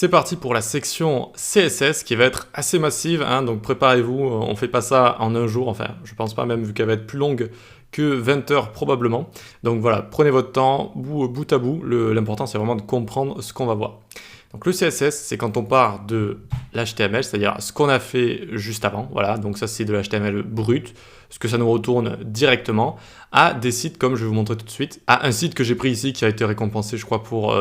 C'est parti pour la section CSS qui va être assez massive, hein, donc préparez-vous, on fait pas ça en un jour, enfin je pense pas même vu qu'elle va être plus longue que 20 heures probablement. Donc voilà, prenez votre temps, bout à bout, l'important c'est vraiment de comprendre ce qu'on va voir. Donc le CSS, c'est quand on part de l'HTML, c'est-à-dire ce qu'on a fait juste avant, voilà, donc ça c'est de l'HTML brut, ce que ça nous retourne directement, à des sites comme je vais vous montrer tout de suite, à un site que j'ai pris ici qui a été récompensé je crois pour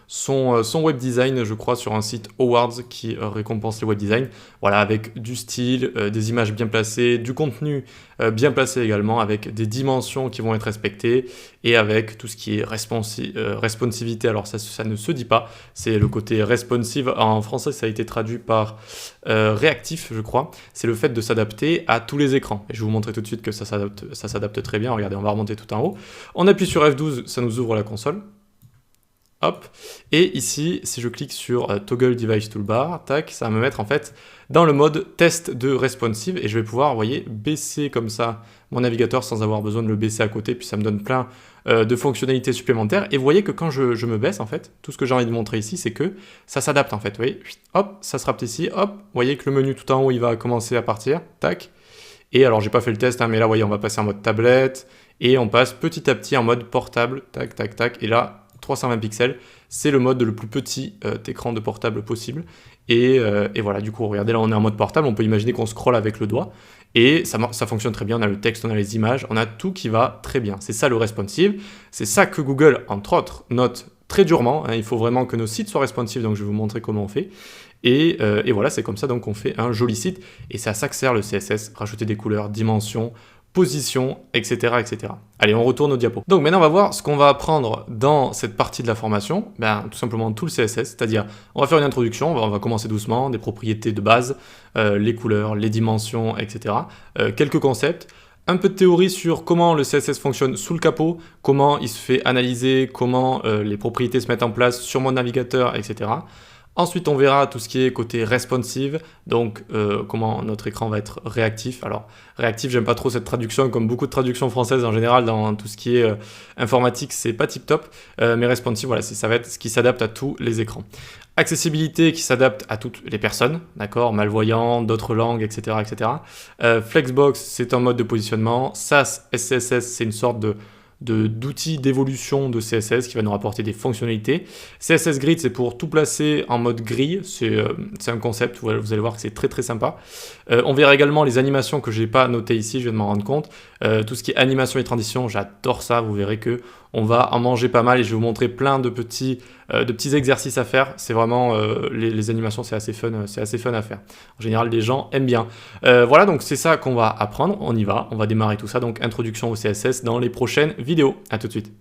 son web design, je crois sur un site Awards qui récompense les web design, voilà, avec du style, des images bien placées, du contenu bien placé également, avec des dimensions qui vont être respectées, et avec tout ce qui est responsivité, alors ça ne se dit pas, c'est le côté responsive, en français ça a été traduit par réactif je crois, c'est le fait de s'adapter à tous les écrans, et je vais vous montrer tout de suite que ça s'adapte très bien. Regardez, on va remonter tout en haut, on appuie sur F12, ça nous ouvre la console, hop, et ici si je clique sur Toggle Device Toolbar, tac, ça va me mettre en fait dans le mode test de responsive, et je vais pouvoir, vous voyez, baisser comme ça mon navigateur sans avoir besoin de le baisser à côté, puis ça me donne plein de fonctionnalités supplémentaires, et vous voyez que quand je me baisse en fait, tout ce que j'ai envie de montrer ici, c'est que ça s'adapte en fait, vous voyez, hop, ça se rapte ici, hop, vous voyez que le menu tout en haut il va commencer à partir, tac, et alors j'ai pas fait le test, hein, mais là vous voyez on va passer en mode tablette, et on passe petit à petit en mode portable, tac, tac, tac, et là 320 pixels, c'est le mode le plus petit écran de portable possible, et voilà, du coup regardez là on est en mode portable, on peut imaginer qu'on scrolle avec le doigt, et ça fonctionne très bien, on a le texte, on a les images, on a tout qui va très bien, c'est ça le responsive, c'est ça que Google entre autres note très durement, hein, il faut vraiment que nos sites soient responsive, donc je vais vous montrer comment on fait, et voilà, c'est comme ça donc on fait un joli site, et c'est à ça que sert le CSS, rajouter des couleurs, dimensions, position, etc., etc. Allez, on retourne au diapo. Donc maintenant, on va voir ce qu'on va apprendre dans cette partie de la formation. Ben, tout simplement tout le CSS, c'est-à-dire on va faire une introduction, on va commencer doucement, des propriétés de base, les couleurs, les dimensions, etc. Quelques concepts, un peu de théorie sur comment le CSS fonctionne sous le capot, comment il se fait analyser, comment les propriétés se mettent en place sur mon navigateur, etc. Ensuite, on verra tout ce qui est côté responsive, donc comment notre écran va être réactif. Alors, réactif, j'aime pas trop cette traduction, comme beaucoup de traductions françaises en général dans tout ce qui est informatique, c'est pas tip top, mais responsive, voilà, ça va être ce qui s'adapte à tous les écrans. Accessibilité qui s'adapte à toutes les personnes, d'accord, malvoyants, d'autres langues, etc., etc. Flexbox, c'est un mode de positionnement. SAS, SCSS, c'est une sorte d'outils d'évolution de CSS qui va nous rapporter des fonctionnalités. CSS Grid, c'est pour tout placer en mode grille, c'est un concept, vous allez voir que c'est très très sympa. On verra également les animations que je n'ai pas notées ici, je viens de m'en rendre compte. Tout ce qui est animation et transition, j'adore ça, vous verrez que on va en manger pas mal et je vais vous montrer plein de petits exercices à faire. C'est vraiment, les animations, c'est assez fun à faire. En général, les gens aiment bien. Voilà, donc c'est ça qu'on va apprendre, on y va, on va démarrer tout ça, donc introduction au CSS dans les prochaines vidéos. À tout de suite.